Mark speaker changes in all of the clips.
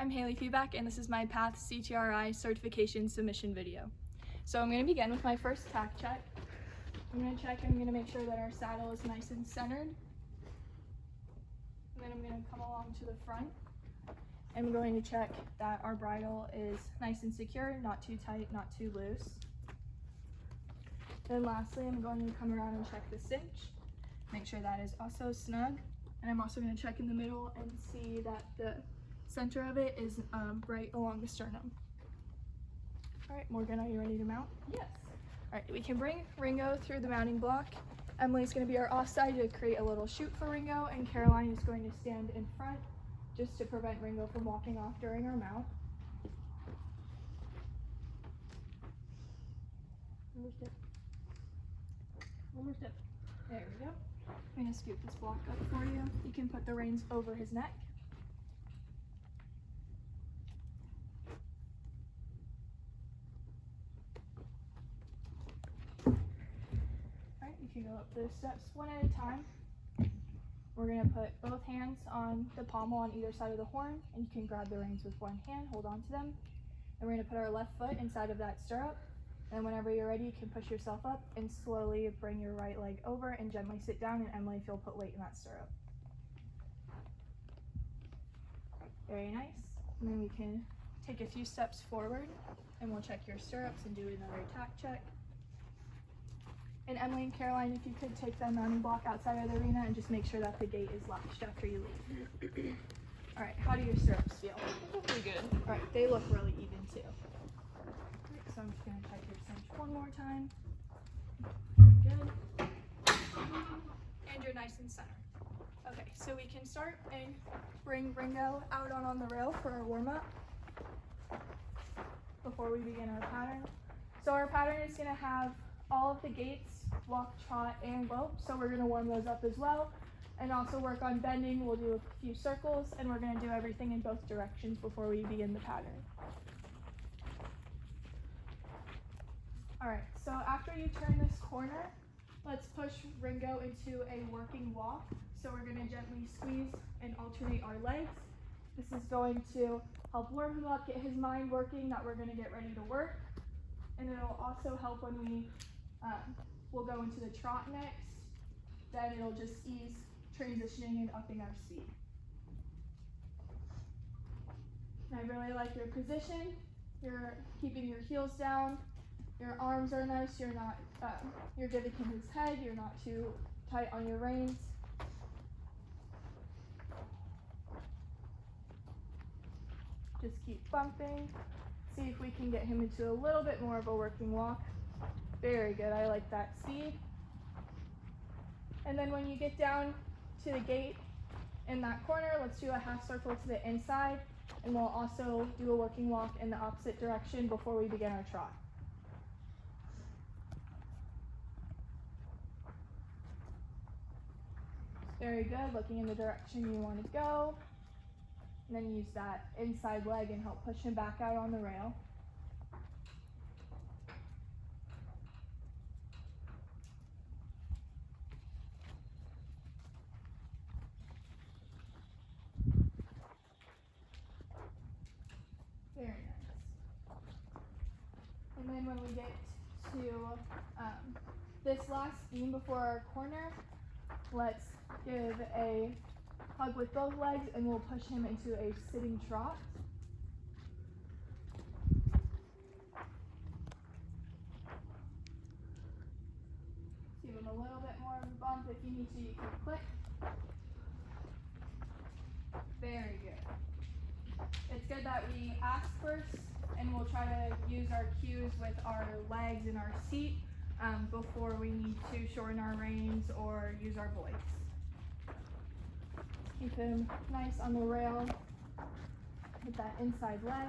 Speaker 1: I'm Feeback, and this is my PATH CTRI certification submission video. So I'm going to begin with my first tack check. I'm going to make sure that our saddle is nice and centered. And then I'm going to come along to the front. I'm going to check that our bridle is nice and secure, not too tight, not too loose. Then lastly, I'm going to come around and check the cinch, make sure that is also snug. And I'm also going to check in the middle and see that the center of it is right along the sternum. All right, Morgan, are you ready to mount?
Speaker 2: Yes.
Speaker 1: All right, we can bring Ringo through the mounting block. Emily's going to be our offside to create a little chute for Ringo, and Caroline is going to stand in front just to prevent Ringo from walking off during our mount.
Speaker 2: One more step. One more step.
Speaker 1: There we go. I'm going to scoop this block up for you. You can put the reins over his neck. Alright, you can go up the steps one at a time. We're going to put both hands on the pommel on either side of the horn, and you can grab the reins with one hand, hold on to them. And we're going to put our left foot inside of that stirrup. And whenever you're ready, you can push yourself up and slowly bring your right leg over and gently sit down, and Emily, if you'll put weight in that stirrup. Very nice. And then we can take a few steps forward and we'll check your stirrups and do another tack check. And Emily and Caroline, if you could take that mounting block outside of the arena and just make sure that the gate is latched after you leave. All right, how do your stirrups feel?
Speaker 2: Pretty good.
Speaker 1: All right, they look really even too. So I'm just going to check your cinch one more time. Good. And you're nice and centered. Okay, so we can start and bring Ringo out on the rail for our warm-up before we begin our pattern. So our pattern is going to have all of the gaits, walk, trot, and lope. So we're going to warm those up as well. And also work on bending. We'll do a few circles, and we're going to do everything in both directions before we begin the pattern. All right, so after you turn this corner, let's push Ringo into a working walk. So we're going to gently squeeze and alternate our legs. This is going to help warm him up, get his mind working that we're going to get ready to work. And it'll also help when we'll go into the trot next. Then it'll just ease transitioning and upping our speed. And I really like your position. You're keeping your heels down. Your arms are nice. You're not. You're giving him his head. You're not too tight on your reins. Just keep bumping. See if we can get him into a little bit more of a working walk. Very good. I like that speed. And then when you get down to the gate in that corner, let's do a half circle to the inside, and we'll also do a working walk in the opposite direction before we begin our trot. Very good, looking in the direction you want to go. And then use that inside leg and help push him back out on the rail. Very nice. And then when we get to this last beam before our corner, let's give a hug with both legs and we'll push him into a sitting trot. Give him a little bit more of a bump. If you need to, you can click. Very good. It's good that we ask first, and we'll try to use our cues with our legs and our seat before we need to shorten our reins or use our voice. Keep him nice on the rail with that inside leg.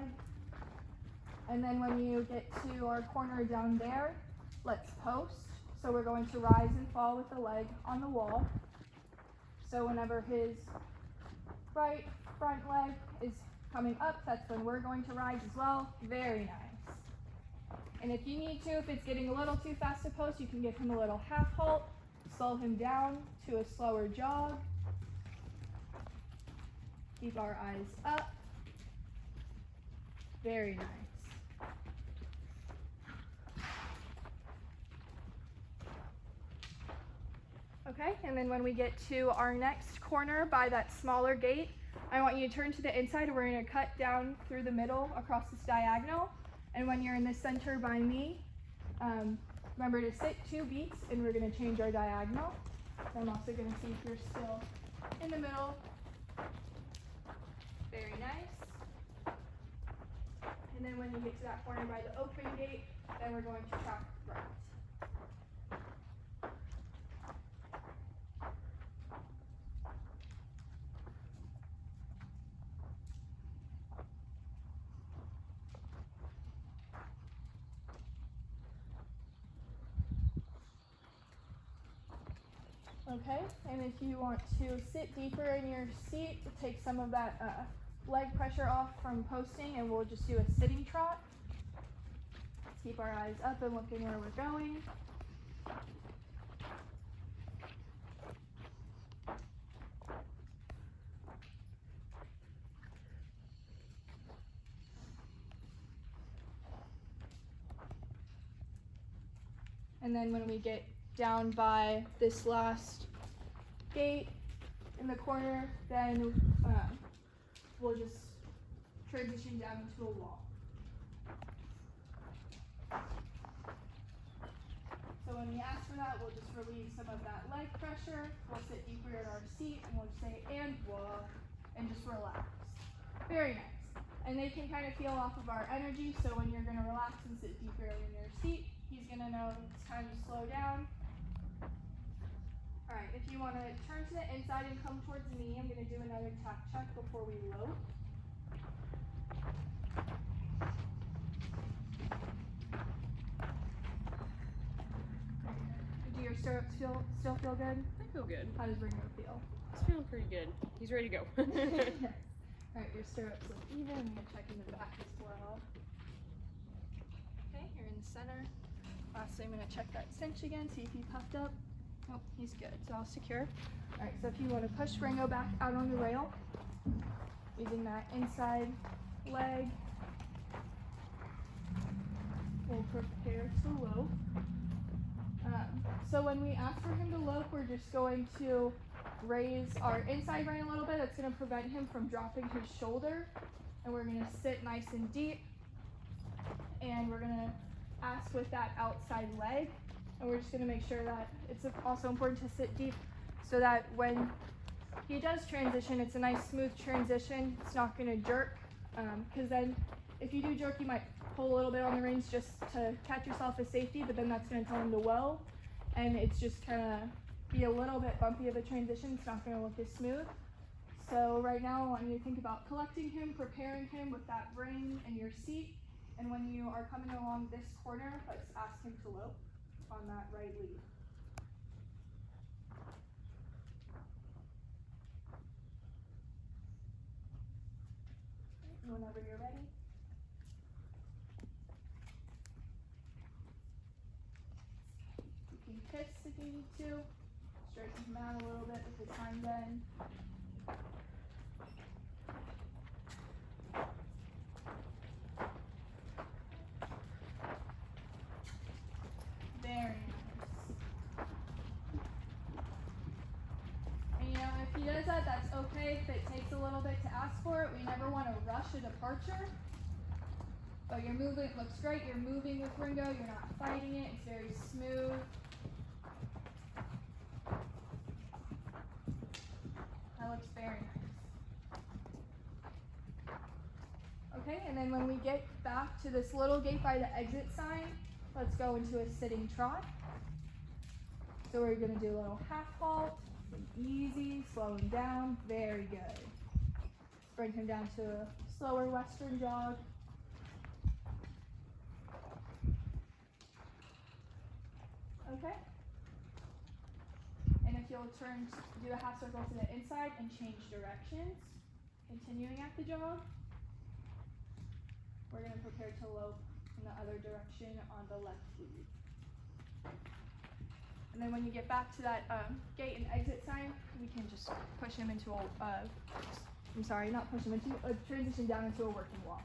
Speaker 1: And then when you get to our corner down there, let's post. So we're going to rise and fall with the leg on the wall. So whenever his right front leg is coming up, that's when we're going to rise as well. Very nice. And if you need to, if it's getting a little too fast to post, you can give him a little half halt, slow him down to a slower jog. Keep our eyes up. Very nice. Okay, and then when we get to our next corner by that smaller gate, I want you to turn to the inside. We're going to cut down through the middle across this diagonal. And when you're in the center by me, remember to sit 2 beats, and we're going to change our diagonal. I'm also going to see if you're still in the middle. Very nice. And then when you get to that corner by the open gate, then we're going to track right. Okay, and if you want to sit deeper in your seat, take some of that leg pressure off from posting, and we'll just do a sitting trot. Let's keep our eyes up and looking where we're going. And then when we get down by this last gate in the corner, then we'll just transition down into a wall. So when we ask for that, we'll just relieve some of that leg pressure. We'll sit deeper in our seat, and we'll just say, and whoa, and just relax. Very nice. And they can kind of feel off of our energy, so when you're going to relax and sit deeper in your seat, he's going to know it's time to slow down. All right, if you want to turn to the inside and come towards me, I'm going to do another tap check before we load. Do your stirrups still feel good?
Speaker 2: I feel good.
Speaker 1: How does Ringo feel?
Speaker 2: He's feeling pretty good. He's ready to go.
Speaker 1: Yes. All right, your stirrups look even. I'm going to check in the back as well. Okay, you're in the center. Lastly, I'm going to check that cinch again, see if he puffed up. Nope, he's good. It's all secure. All right, so if you want to push Ringo back out on the rail, using that inside leg, we'll prepare to lope. So when we ask for him to lope, we're just going to raise our inside rein a little bit. That's going to prevent him from dropping his shoulder. And we're going to sit nice and deep. And we're going to ask with that outside leg. And we're just going to make sure that it's also important to sit deep so that when he does transition, it's a nice smooth transition. It's not going to jerk, because then if you do jerk, you might pull a little bit on the reins just to catch yourself as safety, but then that's going to tell him to whoa, and it's just kind of be a little bit bumpy of a transition. It's not going to look as smooth. So right now I want you to think about collecting him, preparing him with that rein in your seat, and when you are coming along this corner, let's ask him to lope on that right lead. Whenever you're ready. You can kiss if you need to. Straighten him out a little bit with his hind end. Very nice. And you know, if he does that, that's okay. If it takes a little bit to ask for it, we never want to rush a departure. But your movement looks great. You're moving with Ringo. You're not fighting it. It's very smooth. That looks very nice. Okay, and then when we get back to this little gate by the exit sign, let's go into a sitting trot. So we're going to do a little half halt, easy, slowing down, very good. Let's bring him down to a slower western jog. Okay. And if you'll do a half circle to the inside and change directions, continuing at the jog, we're going to prepare to lope in the other direction on the left lead. And then when you get back to that gate and exit sign, we can just push him into a, transition down into a working walk.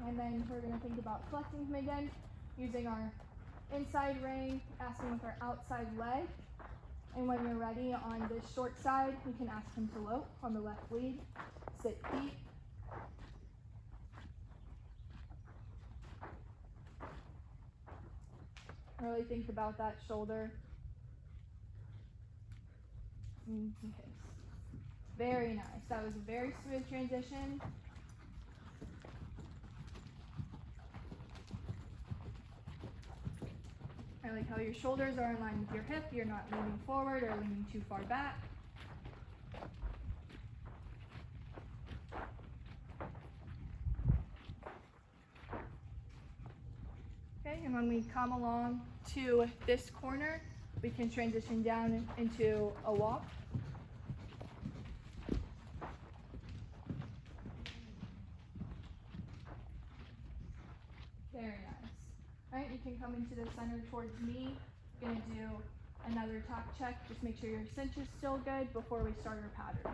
Speaker 1: And then we're going to think about collecting him again, using our inside rein, asking with our outside leg. And when you're ready on this short side, you can ask him to lope on the left lead, sit deep. Really think about that shoulder. Okay. Very nice. That was a very smooth transition. I like how your shoulders are in line with your hip. You're not leaning forward or leaning too far back. Okay, and when we come along to this corner, we can transition down into a walk. Very nice. All right, you can come into the center towards me. Gonna do another tack check. Just make sure your cinch is still good before we start our pattern.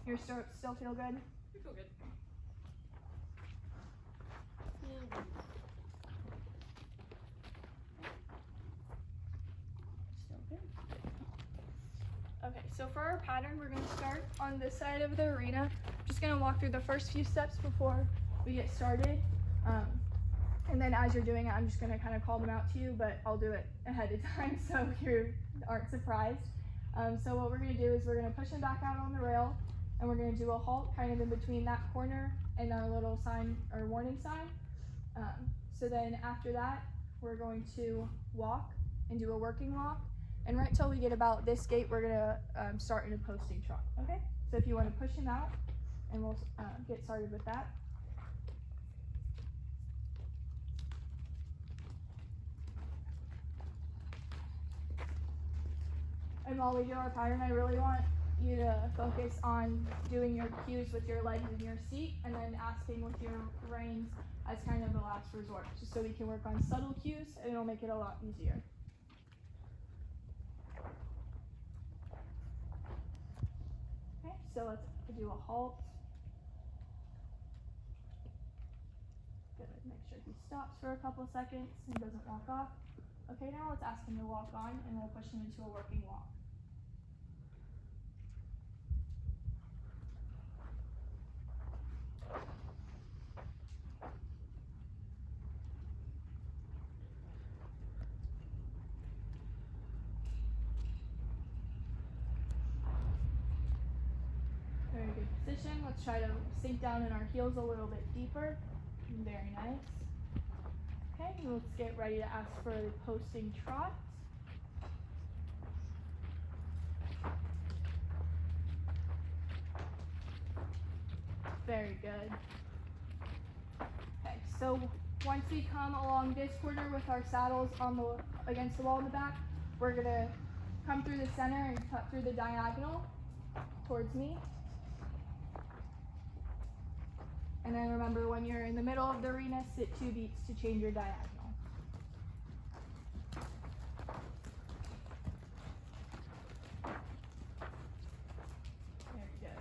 Speaker 1: Your stirrups still feel good?
Speaker 2: I feel good.
Speaker 1: Still good. Okay, so for our pattern, we're gonna start on this side of the arena. Just gonna walk through the first few steps before we get started. And then as you're doing it, I'm just gonna kind of call them out to you, but I'll do it ahead of time so you aren't surprised. So what we're gonna do is we're gonna push him back out on the rail, and we're gonna do a halt kind of in between that corner and our little sign or warning sign. So then after that, we're going to walk and do a working walk. And right till we get about this gate, we're gonna start in a posting trot, okay? So if you wanna push him out, and we'll get started with that. And while we do our pattern, I really want you to focus on doing your cues with your legs in your seat, and then asking with your reins as kind of the last resort, just so we can work on subtle cues, and it'll make it a lot easier. Okay, so let's do a halt. Good, make sure he stops for a couple seconds and doesn't walk off. Okay, now let's ask him to walk on, and we'll push him into a working walk. Very good position. Let's try to sink down in our heels a little bit deeper. Very nice. Okay, let's get ready to ask for the posting trot. Very good. Okay, so once we come along this corner with our saddles on against the wall in the back, we're gonna come through the center and cut through the diagonal towards me. And then remember, when you're in the middle of the arena, sit 2 beats to change your diagonal. Very good.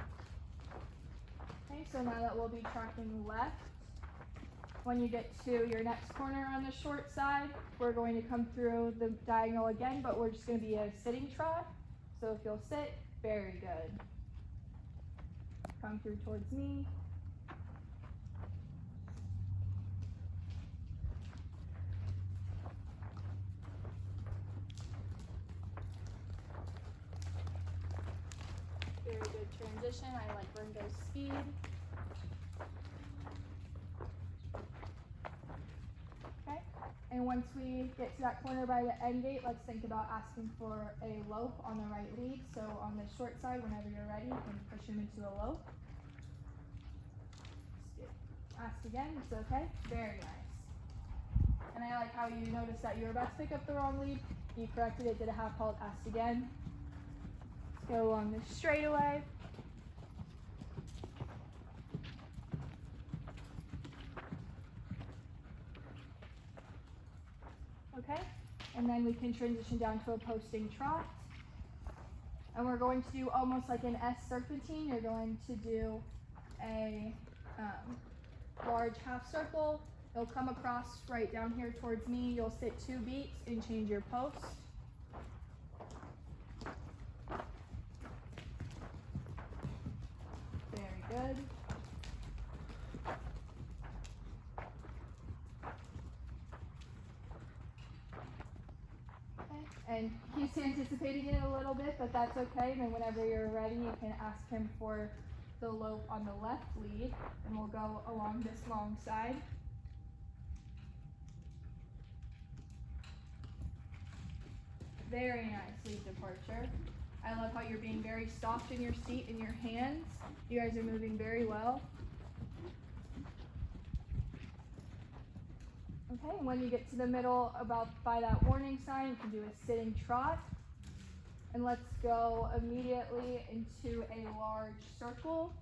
Speaker 1: Okay, so now that we'll be tracking left, when you get to your next corner on the short side, we're going to come through the diagonal again, but we're just going to be a sitting trot. So if you'll sit, very good. Come through towards me. Very good transition. I like Ringo's speed. Okay, and once we get to that corner by the end gate, let's think about asking for a lope on the right lead. So on the short side, whenever you're ready, you can push him into a lope. Ask again, it's okay. Very nice. And I like how you noticed that you were about to pick up the wrong lead. You corrected it, did a half halt, asked again. Go along this straightaway. Okay, and then we can transition down to a posting trot. And we're going to do almost like an S serpentine. You're going to do a large half circle. You'll come across right down here towards me. You'll sit 2 beats and change your post. Very good. And he's anticipating it a little bit, but that's okay. And then whenever you're ready, you can ask him for the lope on the left lead, and we'll go along this long side. Very nice lead departure. I love how you're being very soft in your seat and your hands. You guys are moving very well. Okay, and when you get to the middle, about by that warning sign, you can do a sitting trot. And let's go immediately into a large circle,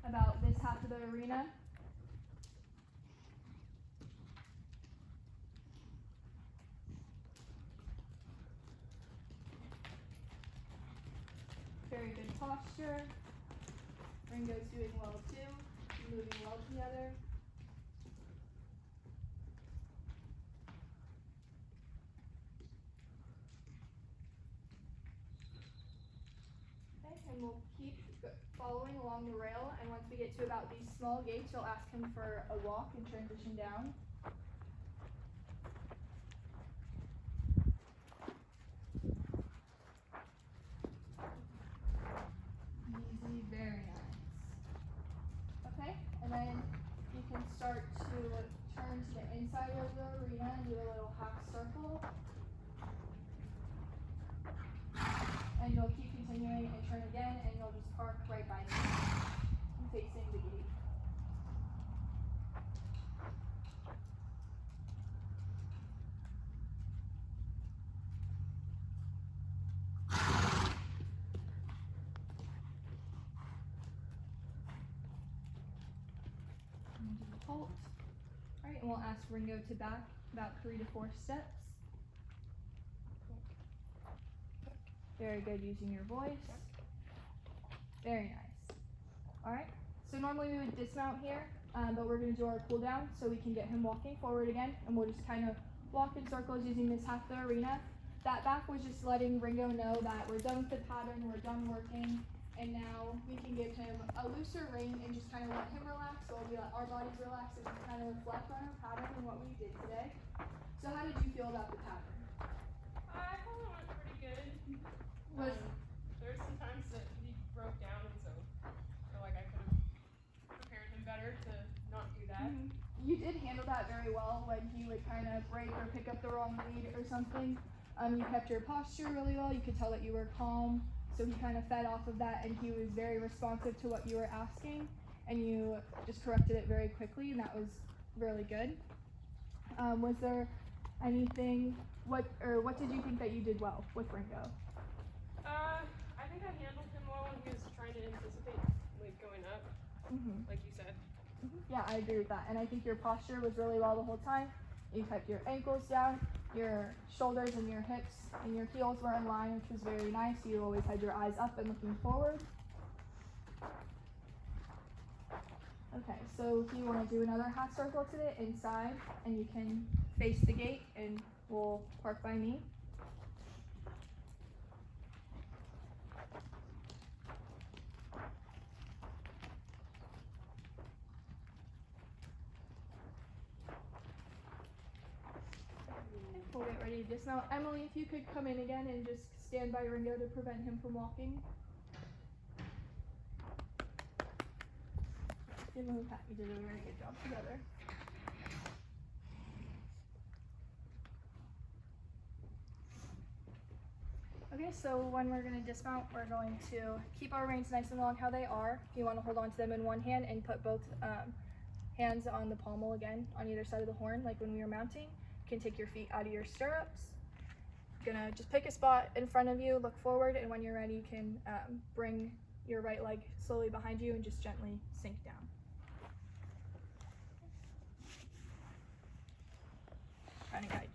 Speaker 1: about this half of the arena. Very good posture. Ringo's doing well too, moving well together. And we'll keep following along the rail, and once we get to about these small gates, you'll ask him for a walk and transition down. Easy, very nice. Okay, and then you can start to turn to the inside of the arena and do a little half circle. And you'll keep continuing and turn again, and you'll just park right by me, facing the gate. And do the halt. Alright, and we'll ask Ringo to back about 3 to 4 steps. Very good using your voice. Very nice. Alright, so normally we would dismount here, but we're going to do our cool down so we can get him walking forward again, and we'll just kind of walk in circles using this half the arena. That back was just letting Ringo know that we're done with the pattern, we're done working, and now we can give him a looser rein and just kind of let him relax, so we let our bodies relax and kind of reflect on our pattern and what we did today. So how did you feel about the pattern?
Speaker 2: I thought it went pretty good. There were some times that he broke down, and so I feel like I could have prepared him better to not do that.
Speaker 1: Mm-hmm. You did handle that very well when he would kind of break or pick up the wrong lead or something. You kept your posture really well. You could tell that you were calm, so he kind of fed off of that, and he was very responsive to what you were asking, and you just corrected it very quickly, and that was really good. Was there anything, what did you think that you did well with Ringo?
Speaker 2: I think I handled him well when he was trying to anticipate, like, going up, like you said.
Speaker 1: Yeah, I agree with that, and I think your posture was really well the whole time. You kept your ankles down, your shoulders and your hips and your heels were in line, which was very nice. You always had your eyes up and looking forward. Okay, so if you want to do another half circle to the inside, and you can face the gate, and we'll park by me. We'll get ready to dismount. Emily, if you could come in again and just stand by Ringo to prevent him from walking. Give him a pat. You did a very good job together. Okay, so when we're going to dismount, we're going to keep our reins nice and long how they are. If you want to hold on to them in one hand and put both hands on the pommel again on either side of the horn, like when we were mounting. You can take your feet out of your stirrups. You're gonna just pick a spot in front of you, look forward, and when you're ready, you can bring your right leg slowly behind you and just gently sink down. Trying to guide